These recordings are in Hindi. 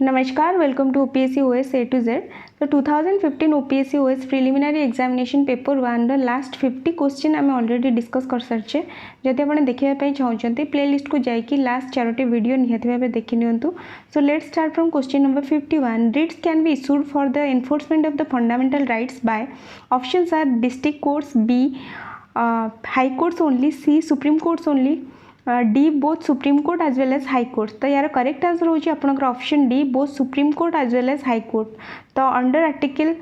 नमस्कार, welcome to OPSC OS A to Z. So 2015 OPSC OS preliminary examination paper 1 ର लास्ट 50 क्वेश्चन आम ऑलरेडी डिस्कस कर सारी. जदि आप देखा चाहते प्लेलिस्ट को जाकि लास्ट 4टी वीडियो निहाती भाव देखि नियंतु. So let's start from question number 51. Writs can be issued for the enforcement of the fundamental rights by options are district courts, B high courts only, C supreme courts only, D both supreme court as well as high court. तो यार करेक्ट आंसर होची आपनकर option D both supreme court as well as high court. तो अंडर आर्टिकल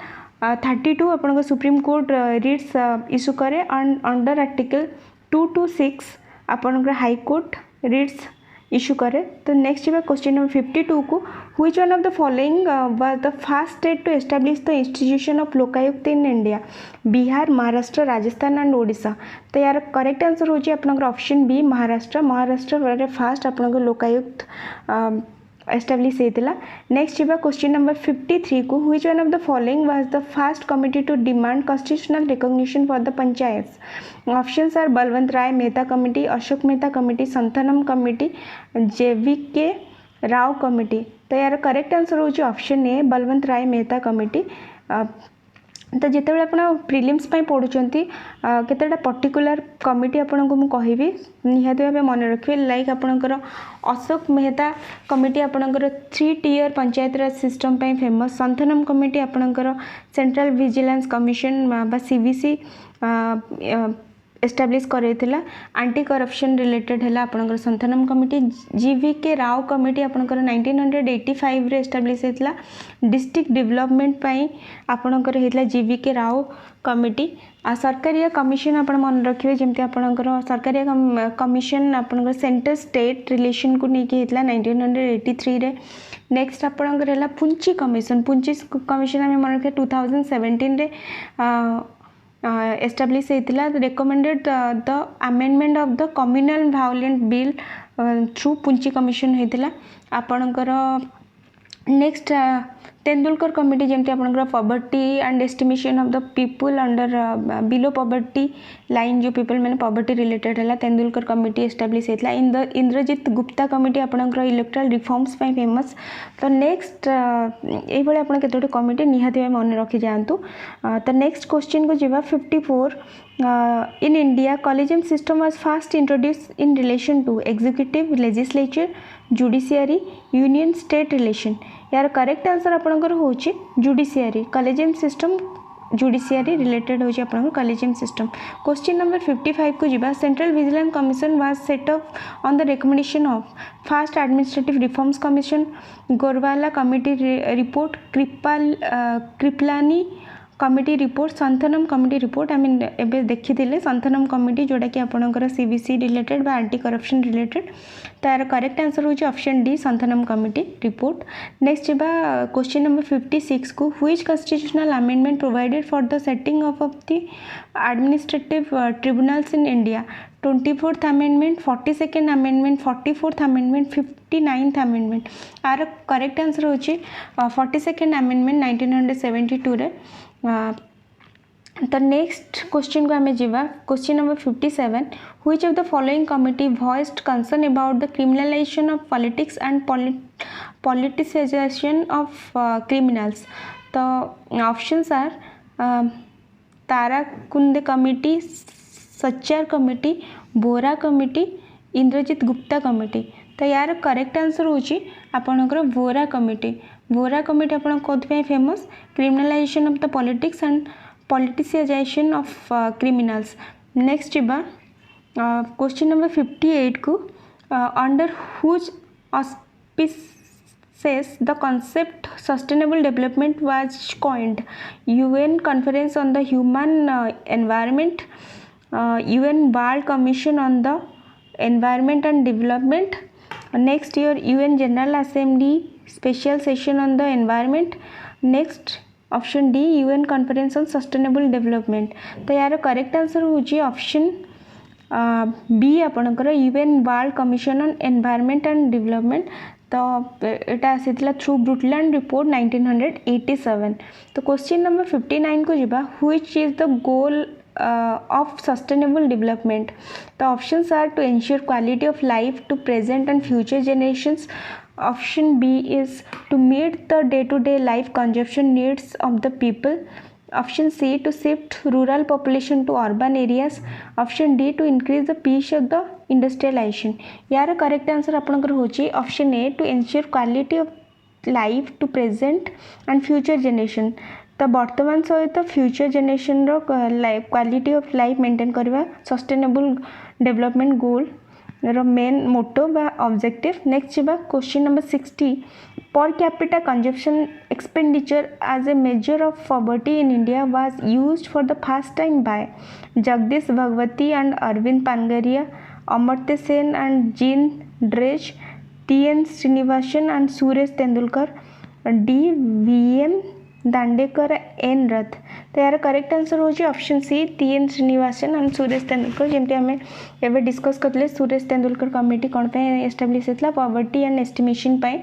32 आपनकर सुप्रीम कोर्ट रिट्स इश्यू करे एंड अंडर आर्टिकल 2 to 6 आपनकर हाई कोर्ट रिट्स इश्यू करे. तो नेक्स्ट जी क्वेश्चन नंबर 52 को which one of the following was the first state to establish the institution of Lokayukta in India? Bihar, Maharashtra, Rajasthan and Odisha. तो यार करेक्ट आंसर होची आपनकर ऑप्शन बी महाराष्ट्र फास्ट आपनकर लोकायुक्त एस्टैब्लिश होता. नेक्स्ट जी क्वेश्चन नंबर 53 को which one of the following was the first committee to demand constitutional recognition for the panchayats? Options are Balwant Rai Mehta committee, Ashok Mehta committee, Santhanam committee, JVK Rao committee. तो यार करेक्ट आंसर होची option A Balwant Rai Mehta committee. तो जिते आप प्रिलिम्स पढ़ुंट केतटा पर्टिकुलर कमिटी आपन को कहबी निहाती भाव मन रखिए. लाइक आपणकर अशोक मेहता कमिटी आपणकर 3 tier panchayat raj system famous. Santhanam committee आपणकर सेंट्रल विजिलेंस कमिशन बा CVC एस्टाब्लिश करैथिला. एंटी करप्शन रिलेटेड है आपणकर Santhanam committee. JVK Rao committee आपणकर 1985 रे एस्टाब्लिश होता. डिस्ट्रिक्ट डेवलपमेंट पई आपणकर होता JVK राव कमिटी. आ सरकारिया कमिशन आप मन रखिए जमती आपणकर सरकारिया कमिशन आपणकर सेंटर स्टेट रिलेशन को लेकिन होता 1983 रे. नेक्स्ट आपणकर है पुंची कमिशन आम मन रखिए 2017 रे एस्टाब्लिश होता. Recommended the amendment of the communal violent bill through पुंची commission होता. आपणकर नेक्स्ट तेंदुलकर कमिटी जमती आपणकर poverty and estimation of the people under below poverty line जो पीपल मैंने पॉवर्टी रिलेटेड है तेंदुलकर कमिटी एस्टाब्लिश होता. इंद्रजीत गुप्ता कमिटी आपणकर इलेक्ट्राल रिफॉर्म्स फेमस. तो नेक्स्ट ये आप केतोटी कमिटी निहाती भाव मन रखी जातु. तो नेक्स्ट क्वेश्चन को जीवा 54. In India collegium system was first introduce in relation to executive, legislature, judiciary, union state relation? यार करेक्ट आंसर आपनकर होची judiciary. Collegium system judiciary related होची आपनकर कॉलेजियम सिस्टम. क्वेश्चन नंबर 55 को जीवा. Central vigilance commission was set up on the recommendation of first administrative reforms commission, Gorwala committee report, Kripalani committee report, Santhanam committee report. I mean एबे देखी संथनम कमिटी जोड़ा कि आपनकर CVC रिलेटेड बा एंटी करप्शन रिलेटेड. तो यार करेक्ट आंसर होची option D Santhanam committee report. Next जीवा क्वेश्चन नंबर 56 को which constitutional amendment provided for the setting of the administrative tribunals in India? 24th amendment, 42nd amendment, 44th amendment, 59th amendment. आर करेक्ट आंसर होची 42nd अमेंडमेंट 1972 रे. तो नेक्स्ट क्वेश्चन को हमें जीवा. Question number 57. Which of the following committee voiced concern about the criminalisation of politics and politicisation of criminals? तो options are Tarkunde committee, Sachar committee, Vohra committee, Indrajit Gupta committee. तो यार करेक्ट आंसर होची आपनकर बोरा कमिटी. बोरा कमिटी आपन कोथि famous? Criminalisation of the politics and politicisation of criminals. Next जीवा क्वेश्चन नंबर 58 को under which auspices the concept sustainable development was coined? UN conference on the human environment, UN world commission on the environment and development, next year UN general assembly special session on the environment, next option D UN conference on sustainable development. तो यार करेक्ट आंसर होची ऑप्शन बी आपनकर UN world commission on environment and development. तो यहाँ आसाला थ्रू ब्रुटलैंड रिपोर्ट 1987. तो क्वेश्चन नंबर 59 को जीवा. Which is the goal of sustainable development? The options are to ensure quality of life to present and future generations, Option B is to meet the day-to-day life consumption needs of the people. Option C to shift rural population to urban areas. Option D to increase the pace of the industrialization. यार करेक्ट आंसर आपनकर होची option A to ensure quality of life to present and future generation. तो बर्तमान सहित फ्यूचर जनरेशन रो क्वालिटी ऑफ लाइफ मेंटेन करवा सस्टेनेबल डेवलपमेंट गोल रो मेन मोटो बा ऑब्जेक्टिव. नेक्स्ट जीवा question number 60. Per capita consumption expenditure as a measure of poverty in India was used for the first time by Jagdish Bhagwati and Arvind Pangaria, Amartya Sen and Jean Drage, T.N. Srinivasan and Suresh Tendulkar, D. V.M. Dandekar N Rath. तो यार करेक्ट आंसर होची option C T N. Srinivasan and Suresh Tendulkar. जमती आम एवं डिस्कस करते सुरेश तेंदुलकर कमिटी कौन पे एस्टाब्लिश होता पॉवर्टी एंड एस्टिमेशन पाई.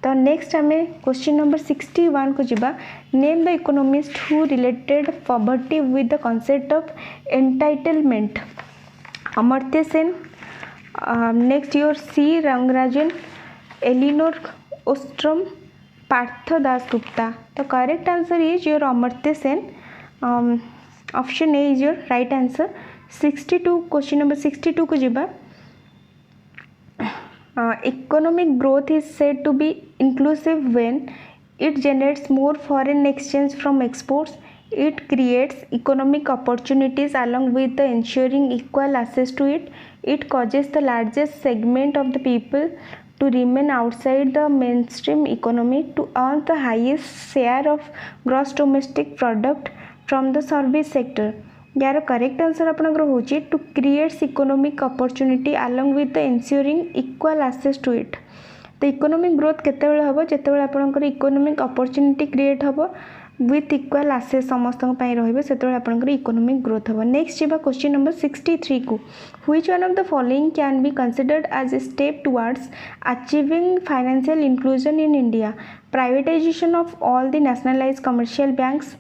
तो नेक्स्ट आम क्वेश्चन नंबर 61 को जीवा. Name the economist who related poverty with the concept of entitlement. Amartya Sen. Next your C Rangarajan, Elinor Ostrom, Partha Dasgupta. तो correct answer is your Amartya Sen. Option A is your right answer. 62 question number 62 को जीवा. Economic growth is said to be inclusive when it generates more foreign exchange from exports, it creates economic opportunities along with the ensuring equal access to it, it causes the largest segment of the people to remain outside the mainstream economy to earn the highest share of gross domestic product from the service sector. यार करेक्ट आंसर आपनकर होची to creates economic opportunity along with the ensuring equal access to it. तो इकोनॉमिक ग्रोथ केतेबेले हबो जेतेबेले आपनकर इकोनॉमिक अपॉर्चुनिटी क्रिएट हबो विथ इक्वल एक्सेस समस्त पई रहइबे सेतेबेले आपनकर इकोनॉमिक ग्रोथ हबो. नेक्स्ट जीवा क्वेश्चन नंबर 63 को. Which one of the following can be considered as a step towards achieving financial inclusion in India. Privatisation of all the nationalised commercial banks.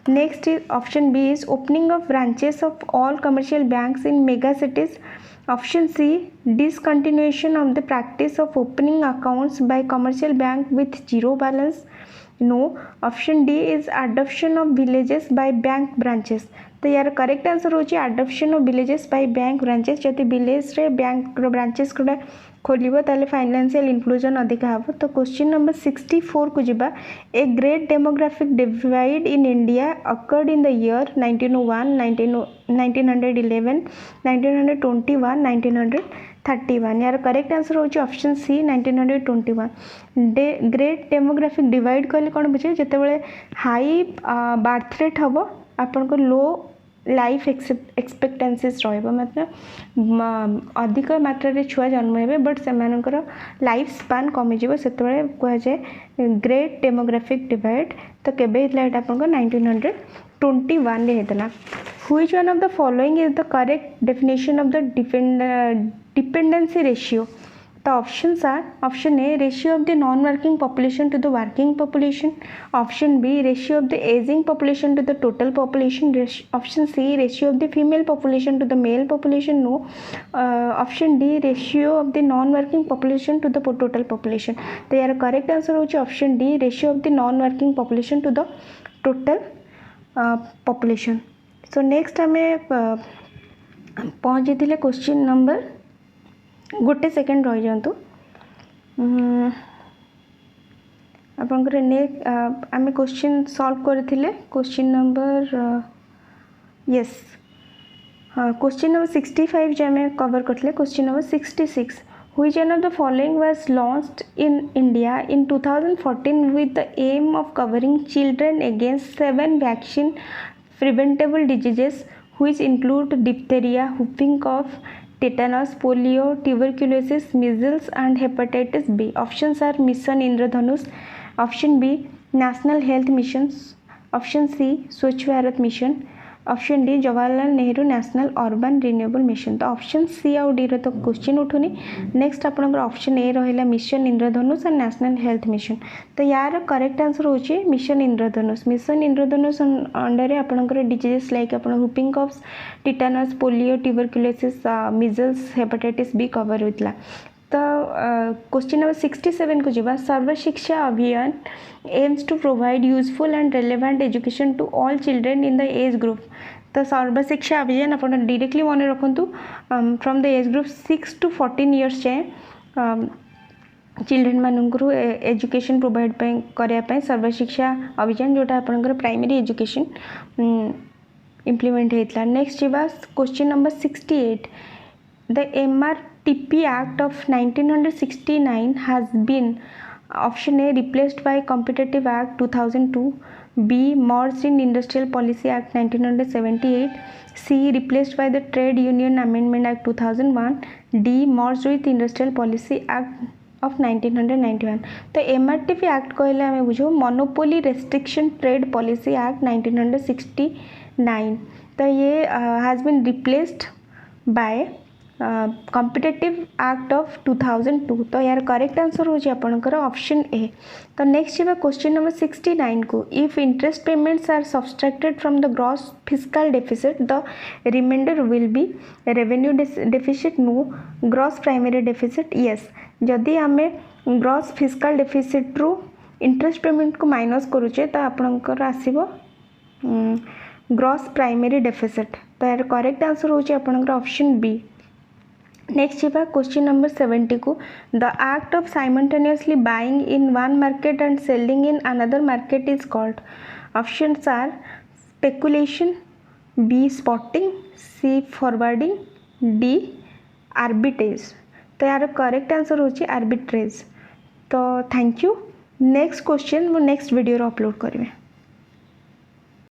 Next is option B is opening of branches of all commercial banks in mega cities. Option C discontinuation of the practice of opening accounts by commercial bank with zero balance. No. Option D is adoption of villages by bank branches. तो यार करेक्ट आंसर होची adoption of villages by bank branches. जति विलेज रे बैंक ब्रांचेस गुडा खोलिबो ताले फाइनेंशियल इंक्लूजन अधिका हबो. तो क्वेश्चन नंबर 64 को जीवा. A great demographic divide in India occurred in the year 1901, 1911, 1921, 1931. यार करेक्ट आंसर होची option C 1921. Great demographic divide कहले कोन बुझे जेतेबेले हाई बर्थ रेट हबो आपन को लो लाइफ एक्सपेक्टेंसीज रहिबो मतलब अधिक मात्रा रे छुआ जन्म हेबे बट सेमानकर लाइफ स्पान कमी जिवो सेतबेले कह जाय ग्रेट डेमोग्राफिक डिवाइड. तो केबे हितला एटा आपन को 1921 रे हेतला. Which one of the following is the correct definition of the dependency ratio. The options are option A ratio of the non-working population to the working population, option B ratio of the aging population to the total population, option C ratio of the female population to the male population. No. Option D ratio of the non-working population to the total population. तो यार करेक्ट आंसर होची option D ratio of the non-working population to the total population. So next आम पहुँची थे क्वेश्चन नंबर गोटे सेकेंड रही जातु आपंकर नेक्स्ट आम क्वेश्चन सॉल्व करथिले. Question number yes question number 65 जो आम कवर करथिले. Question number 66. Which one of the following was launched in India in 2014 with the aim of covering children against 7 vaccine preventable diseases which include diphtheria, whooping cough, tetanus, polio, tuberculosis, measles and hepatitis B. Options are Mission Indradhanush, option B National Health Missions, option C Swachh Bharat Mission, option D Jawaharlal Nehru national urban renewable mission. तो ऑप्शन सी आउ डी रो तो क्वेश्चन उठुनी. नेक्स्ट आपनकर ऑप्शन ए रहिला mission Indradhanush and national health mission. तो यार करेक्ट आंसर होची mission Indradhanush. Mission Indradhanush under रे आपनकर डिजीजेस लाइक आपन whooping coughs, tetanus, polio, tuberculosis, measles, hepatitis B cover होतला. तो क्वेश्चन नंबर 67 को जीवा Sarva Shiksha Abhiyan aims to provide useful and relevant education to all children in the age group. तो सर्व शिक्षा अभियान आप डायरेक्टली मन रखु from the age group 6 to 14 years जाए चिल्ड्रेन मानू एजुकेशन प्रोवाइड करने सर्व शिक्षा अभियान जोटा आपंकर प्राइमरी एजुकेशन इम्प्लीमेंट होता। नेक्स्ट जीवा question number 68 the MRTP Act of 1969 has been option A replaced by Competitive Act 2002, B merged in Industrial Policy Act 1978, C replaced by the Trade Union Amendment Act 2001, D merged with Industrial Policy Act of 1991। तो MRTP Act कहले आम बुझो monopoly restriction trade policy act 1969। तो ये has been replaced by competitive act of 2002। तो यार करेक्ट आंसर होची आपनकर ऑप्शन ए। तो नेक्स्ट जीवा क्वेश्चन नंबर 69 को if interest payments are subtracted from the gross fiscal deficit the remainder will be revenue deficit no gross primary deficit yes. जदि आम ग्रॉस फिस्कल डेफिसिट रु इंटरेस्ट पेमेंट को माइनस करुचे तो आपनकर आसीबो ग्रॉस प्राइमरी डेफिसिट। तो यार करेक्ट आंसर होची आपनकर ऑप्शन बी। नेक्स्ट जीवा क्वेश्चन नंबर 70 को the act of simultaneously buying in one market and selling in another market is called. Options A speculation, B spotting, C forwarding, D arbitrage. तो यार करेक्ट आंसर होची आर्बिट्रेज। तो थैंक यू। नेक्स्ट क्वेश्चन मु नेक्स्ट वीडियो अपलोड करेंगे।